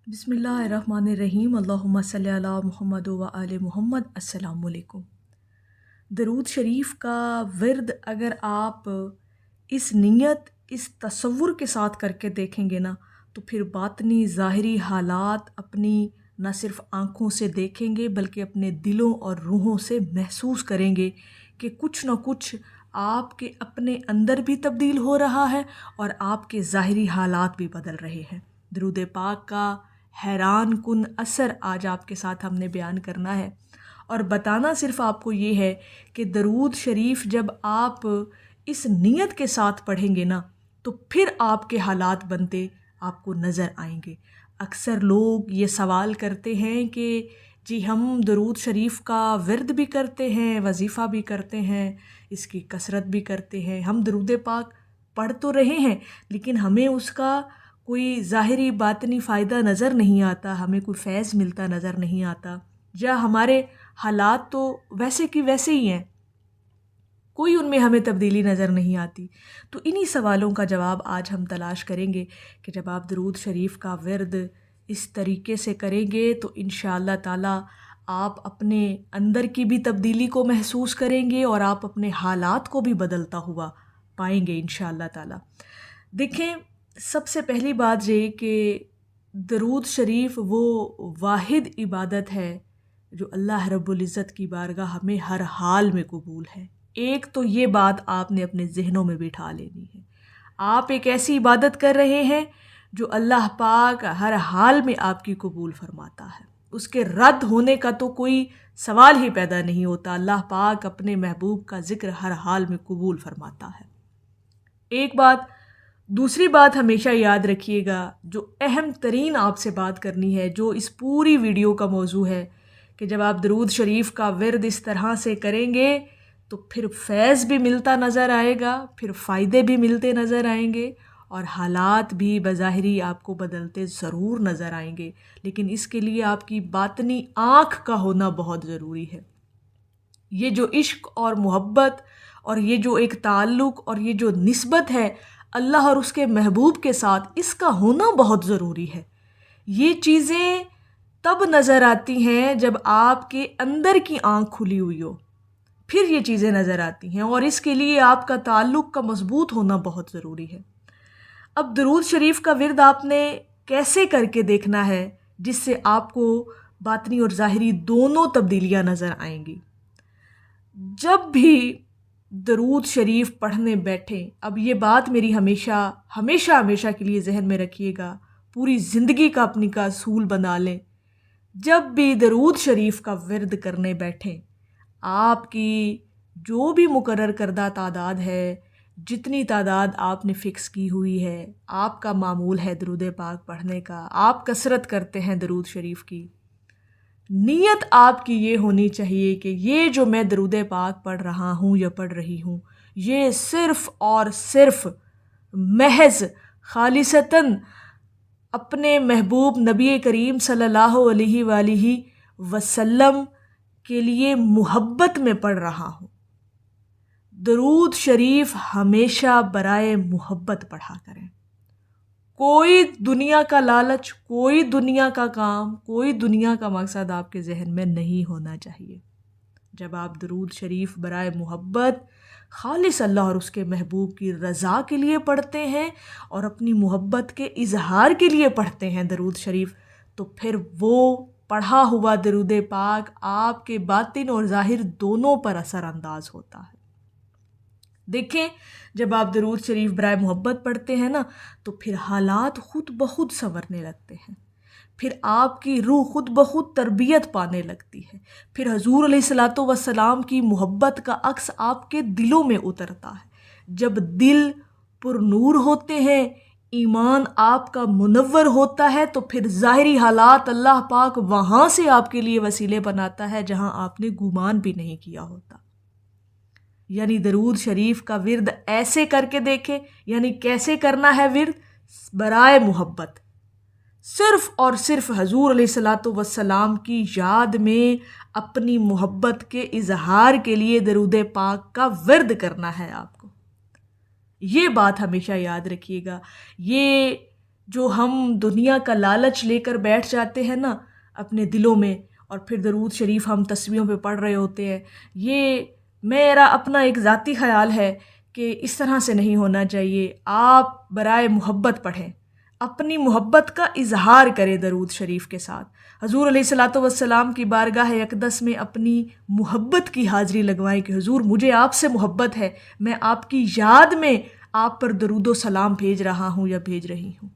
بسم اللہ الرحمن الرحیم، اللہم صلی علی محمد و آل محمد۔ السلام علیکم۔ درود شریف کا ورد اگر آپ اس نیت، اس تصور کے ساتھ کر کے دیکھیں گے نا، تو پھر باطنی ظاہری حالات اپنی نہ صرف آنکھوں سے دیکھیں گے بلکہ اپنے دلوں اور روحوں سے محسوس کریں گے کہ کچھ نہ کچھ آپ کے اپنے اندر بھی تبدیل ہو رہا ہے اور آپ کے ظاہری حالات بھی بدل رہے ہیں۔ درود پاک کا حیران کن اثر آج آپ کے ساتھ ہم نے بیان کرنا ہے، اور بتانا صرف آپ کو یہ ہے کہ درود شریف جب آپ اس نیت کے ساتھ پڑھیں گے نا تو پھر آپ کے حالات بنتے آپ کو نظر آئیں گے۔ اکثر لوگ یہ سوال کرتے ہیں کہ جی ہم درود شریف کا ورد بھی کرتے ہیں، وظیفہ بھی کرتے ہیں، اس کی کثرت بھی کرتے ہیں، ہم درود پاک پڑھ تو رہے ہیں لیکن ہمیں اس کا کوئی ظاہری باطنی فائدہ نظر نہیں آتا، ہمیں کوئی فیض ملتا نظر نہیں آتا، یا ہمارے حالات تو ویسے کی ویسے ہی ہیں، کوئی ان میں ہمیں تبدیلی نظر نہیں آتی۔ تو انہی سوالوں کا جواب آج ہم تلاش کریں گے کہ جب آپ درود شریف کا ورد اس طریقے سے کریں گے تو انشاءاللہ تعالی آپ اپنے اندر کی بھی تبدیلی کو محسوس کریں گے اور آپ اپنے حالات کو بھی بدلتا ہوا پائیں گے انشاءاللہ تعالی۔ دیکھیں، سب سے پہلی بات یہ کہ درود شریف وہ واحد عبادت ہے جو اللہ رب العزت کی بارگاہ ہمیں ہر حال میں قبول ہے۔ ایک تو یہ بات آپ نے اپنے ذہنوں میں بٹھا لینی ہے، آپ ایک ایسی عبادت کر رہے ہیں جو اللہ پاک ہر حال میں آپ کی قبول فرماتا ہے، اس کے رد ہونے کا تو کوئی سوال ہی پیدا نہیں ہوتا۔ اللہ پاک اپنے محبوب کا ذکر ہر حال میں قبول فرماتا ہے، ایک بات۔ دوسری بات ہمیشہ یاد رکھیے گا، جو اہم ترین آپ سے بات کرنی ہے، جو اس پوری ویڈیو کا موضوع ہے، کہ جب آپ درود شریف کا ورد اس طرح سے کریں گے تو پھر فیض بھی ملتا نظر آئے گا، پھر فائدے بھی ملتے نظر آئیں گے، اور حالات بھی بظاہری آپ کو بدلتے ضرور نظر آئیں گے، لیکن اس کے لیے آپ کی باطنی آنکھ کا ہونا بہت ضروری ہے۔ یہ جو عشق اور محبت اور یہ جو ایک تعلق اور یہ جو نسبت ہے اللہ اور اس کے محبوب کے ساتھ، اس کا ہونا بہت ضروری ہے۔ یہ چیزیں تب نظر آتی ہیں جب آپ کے اندر کی آنکھ کھلی ہوئی ہو، پھر یہ چیزیں نظر آتی ہیں، اور اس کے لیے آپ کا تعلق کا مضبوط ہونا بہت ضروری ہے۔ اب درود شریف کا ورد آپ نے کیسے کر کے دیکھنا ہے جس سے آپ کو باطنی اور ظاہری دونوں تبدیلیاں نظر آئیں گی؟ جب بھی درود شریف پڑھنے بیٹھیں، اب یہ بات میری ہمیشہ ہمیشہ ہمیشہ کے لیے ذہن میں رکھیے گا، پوری زندگی کا اپنی کا اصول بنا لیں، جب بھی درود شریف کا ورد کرنے بیٹھیں، آپ کی جو بھی مقرر کردہ تعداد ہے، جتنی تعداد آپ نے فکس کی ہوئی ہے، آپ کا معمول ہے درود پاک پڑھنے کا، آپ کثرت کرتے ہیں درود شریف کی، نیت آپ کی یہ ہونی چاہیے کہ یہ جو میں درود پاک پڑھ رہا ہوں یا پڑھ رہی ہوں، یہ صرف اور صرف محض خالصتاً اپنے محبوب نبی کریم صلی اللہ علیہ وآلہ وسلم کے لیے محبت میں پڑھ رہا ہوں۔ درود شریف ہمیشہ برائے محبت پڑھا کریں۔ کوئی دنیا کا لالچ، کوئی دنیا کا کام، کوئی دنیا کا مقصد آپ کے ذہن میں نہیں ہونا چاہیے۔ جب آپ درود شریف برائے محبت خالص اللہ اور اس کے محبوب کی رضا کے لیے پڑھتے ہیں اور اپنی محبت کے اظہار کے لیے پڑھتے ہیں درود شریف، تو پھر وہ پڑھا ہوا درود پاک آپ کے باطن اور ظاہر دونوں پر اثر انداز ہوتا ہے۔ دیکھیں، جب آپ درود شریف برائے محبت پڑھتے ہیں نا تو پھر حالات خود بخود سنورنے لگتے ہیں، پھر آپ کی روح خود بخود تربیت پانے لگتی ہے، پھر حضور علیہ الصلاۃ والسلام کی محبت کا عکس آپ کے دلوں میں اترتا ہے۔ جب دل پر نور ہوتے ہیں، ایمان آپ کا منور ہوتا ہے، تو پھر ظاہری حالات اللہ پاک وہاں سے آپ کے لیے وسیلے بناتا ہے جہاں آپ نے گمان بھی نہیں کیا ہوتا۔ یعنی درود شریف کا ورد ایسے کر کے دیکھیں، یعنی کیسے کرنا ہے ورد؟ برائے محبت، صرف اور صرف حضور علیہ الصلاۃ والسلام کی یاد میں اپنی محبت کے اظہار کے لیے درود پاک کا ورد کرنا ہے آپ کو۔ یہ بات ہمیشہ یاد رکھیے گا۔ یہ جو ہم دنیا کا لالچ لے کر بیٹھ جاتے ہیں نا اپنے دلوں میں، اور پھر درود شریف ہم تسبیحوں پہ پڑھ رہے ہوتے ہیں، یہ میرا اپنا ایک ذاتی خیال ہے کہ اس طرح سے نہیں ہونا چاہیے۔ آپ برائے محبت پڑھیں، اپنی محبت کا اظہار کریں درود شریف کے ساتھ۔ حضور علیہ الصلاۃ والسلام کی بارگاہ اقدس میں اپنی محبت کی حاضری لگوائیں کہ حضور مجھے آپ سے محبت ہے، میں آپ کی یاد میں آپ پر درود و سلام بھیج رہا ہوں یا بھیج رہی ہوں۔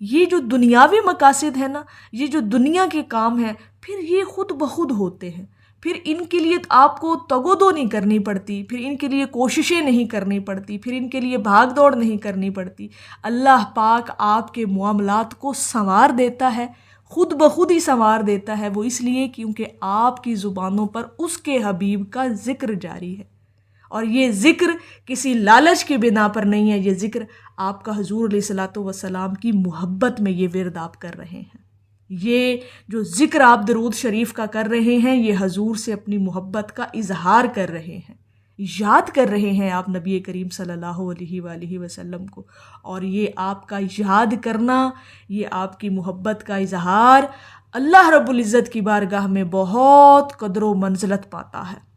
یہ جو دنیاوی مقاصد ہے نا، یہ جو دنیا کے کام ہیں، پھر یہ خود بخود ہوتے ہیں، پھر ان کے لیے آپ کو تگ و دو نہیں کرنی پڑتی، پھر ان کے لیے کوششیں نہیں کرنی پڑتی، پھر ان کے لیے بھاگ دوڑ نہیں کرنی پڑتی۔ اللہ پاک آپ کے معاملات کو سنوار دیتا ہے، خود بخود ہی سنوار دیتا ہے۔ وہ اس لیے کیونکہ آپ کی زبانوں پر اس کے حبیب کا ذکر جاری ہے، اور یہ ذکر کسی لالچ کی بنا پر نہیں ہے، یہ ذکر آپ کا حضور علیہ الصلاۃ والسلام کی محبت میں یہ ورد آپ کر رہے ہیں۔ یہ جو ذکر آپ درود شریف کا کر رہے ہیں، یہ حضور سے اپنی محبت کا اظہار کر رہے ہیں، یاد کر رہے ہیں آپ نبی کریم صلی اللہ علیہ وآلہ وسلم کو، اور یہ آپ کا یاد کرنا، یہ آپ کی محبت کا اظہار اللہ رب العزت کی بارگاہ میں بہت قدر و منزلت پاتا ہے۔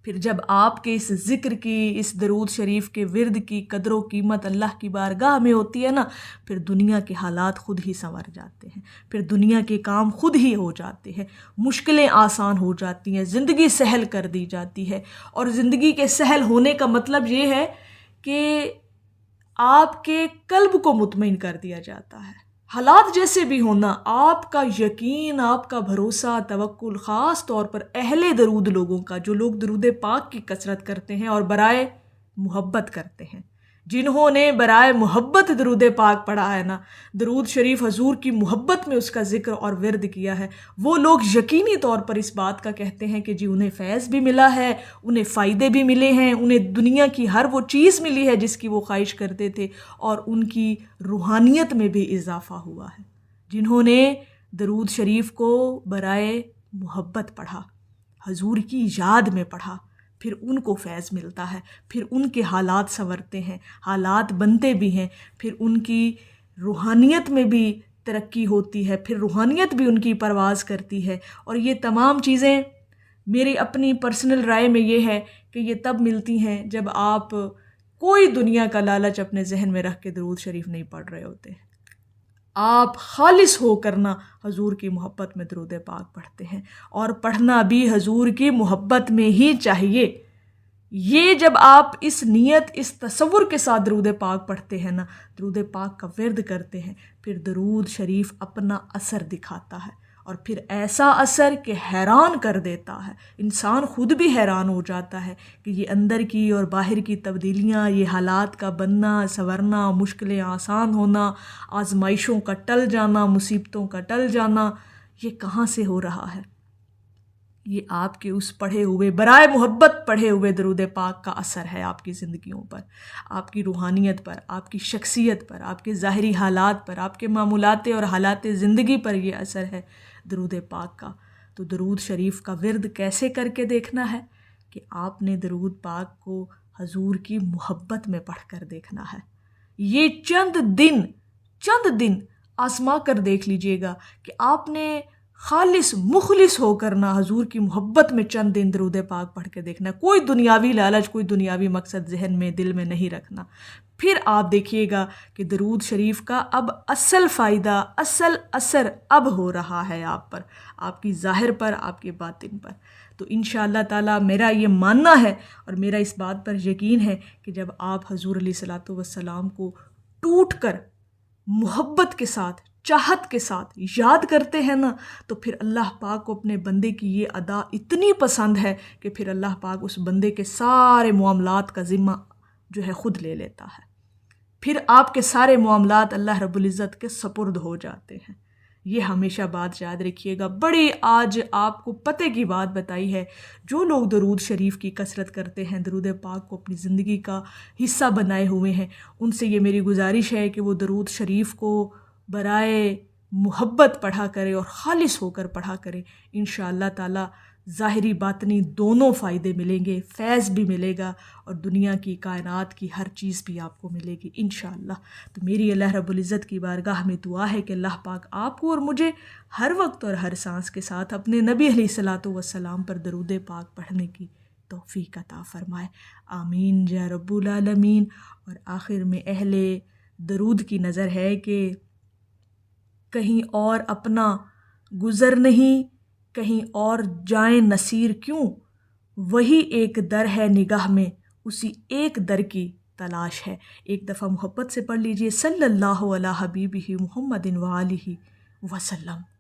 پھر جب آپ کے اس ذکر کی، اس درود شریف کے ورد کی قدر و قیمت اللہ کی بارگاہ میں ہوتی ہے نا، پھر دنیا کے حالات خود ہی سنور جاتے ہیں، پھر دنیا کے کام خود ہی ہو جاتے ہیں، مشکلیں آسان ہو جاتی ہیں، زندگی سہل کر دی جاتی ہے۔ اور زندگی کے سہل ہونے کا مطلب یہ ہے کہ آپ کے قلب کو مطمئن کر دیا جاتا ہے۔ حالات جیسے بھی ہونا، آپ کا یقین، آپ کا بھروسہ، توکل، خاص طور پر اہل درود لوگوں کا، جو لوگ درود پاک کی کثرت کرتے ہیں اور برائے محبت کرتے ہیں، جنہوں نے برائے محبت درود پاک پڑھا ہے نا، درود شریف حضور کی محبت میں اس کا ذکر اور ورد کیا ہے، وہ لوگ یقینی طور پر اس بات کا کہتے ہیں کہ جی انہیں فیض بھی ملا ہے، انہیں فائدے بھی ملے ہیں، انہیں دنیا کی ہر وہ چیز ملی ہے جس کی وہ خواہش کرتے تھے، اور ان کی روحانیت میں بھی اضافہ ہوا ہے، جنہوں نے درود شریف کو برائے محبت پڑھا، حضور کی یاد میں پڑھا، پھر ان کو فیض ملتا ہے، پھر ان کے حالات سنورتے ہیں، حالات بنتے بھی ہیں، پھر ان کی روحانیت میں بھی ترقی ہوتی ہے، پھر روحانیت بھی ان کی پرواز کرتی ہے۔ اور یہ تمام چیزیں میری اپنی پرسنل رائے میں یہ ہے کہ یہ تب ملتی ہیں جب آپ کوئی دنیا کا لالچ اپنے ذہن میں رکھ کے درود شریف نہیں پڑھ رہے ہوتے، آپ خالص ہو کرنا حضور کی محبت میں درود پاک پڑھتے ہیں، اور پڑھنا بھی حضور کی محبت میں ہی چاہیے۔ یہ جب آپ اس نیت، اس تصور کے ساتھ درود پاک پڑھتے ہیں نا، درود پاک کا ورد کرتے ہیں، پھر درود شریف اپنا اثر دکھاتا ہے، اور پھر ایسا اثر کہ حیران کر دیتا ہے، انسان خود بھی حیران ہو جاتا ہے کہ یہ اندر کی اور باہر کی تبدیلیاں، یہ حالات کا بننا، سنورنا، مشکلیں آسان ہونا، آزمائشوں کا ٹل جانا، مصیبتوں کا ٹل جانا، یہ کہاں سے ہو رہا ہے؟ یہ آپ کے اس پڑھے ہوئے، برائے محبت پڑھے ہوئے درود پاک کا اثر ہے آپ کی زندگیوں پر، آپ کی روحانیت پر، آپ کی شخصیت پر، آپ کے ظاہری حالات پر، آپ کے معمولات اور حالات زندگی پر یہ اثر ہے درود پاک کا۔ تو درود شریف کا ورد کیسے کر کے دیکھنا ہے کہ آپ نے درود پاک کو حضور کی محبت میں پڑھ کر دیکھنا ہے۔ یہ چند دن آزما کر دیکھ لیجئے گا کہ آپ نے خالص مخلص ہو کر نہ حضور کی محبت میں چند دن درود پاک پڑھ کے دیکھنا، کوئی دنیاوی لالچ، کوئی دنیاوی مقصد ذہن میں، دل میں نہیں رکھنا۔ پھر آپ دیکھیے گا کہ درود شریف کا اب اصل فائدہ، اصل اثر اب ہو رہا ہے آپ پر، آپ کی ظاہر پر، آپ کے باطن پر۔ تو انشاءاللہ تعالی میرا یہ ماننا ہے اور میرا اس بات پر یقین ہے کہ جب آپ حضور علیہ الصلاۃ والسلام کو ٹوٹ کر محبت کے ساتھ، چاہت کے ساتھ یاد کرتے ہیں نا، تو پھر اللہ پاک کو اپنے بندے کی یہ ادا اتنی پسند ہے کہ پھر اللہ پاک اس بندے کے سارے معاملات کا ذمہ جو ہے خود لے لیتا ہے، پھر آپ کے سارے معاملات اللہ رب العزت کے سپرد ہو جاتے ہیں۔ یہ ہمیشہ بات یاد رکھیے گا۔ بڑی آج آپ کو پتہ کی بات بتائی ہے، جو لوگ درود شریف کی کثرت کرتے ہیں، درود پاک کو اپنی زندگی کا حصہ بنائے ہوئے ہیں، ان سے یہ میری گزارش ہے کہ وہ درود شریف کو برائے محبت پڑھا کرے اور خالص ہو کر پڑھا کرے۔ انشاءاللہ تعالی ظاہری باطنی دونوں فائدے ملیں گے، فیض بھی ملے گا اور دنیا کی کائنات کی ہر چیز بھی آپ کو ملے گی انشاءاللہ۔ تو میری اللہ رب العزت کی بارگاہ میں دعا ہے کہ اللہ پاک آپ کو اور مجھے ہر وقت اور ہر سانس کے ساتھ اپنے نبی علیہ الصلاۃ والسلام پر درود پاک پڑھنے کی توفیق عطا فرمائے، آمین یا رب العالمین۔ اور آخر میں اہل درود کی نظر ہے کہ کہیں اور اپنا گزر نہیں، کہیں اور جائیں نصیر کیوں، وہی ایک در ہے نگاہ میں، اسی ایک در کی تلاش ہے۔ ایک دفعہ محبت سے پڑھ لیجئے، صلی اللہ علی حبیبہ محمد وآلہ وسلم۔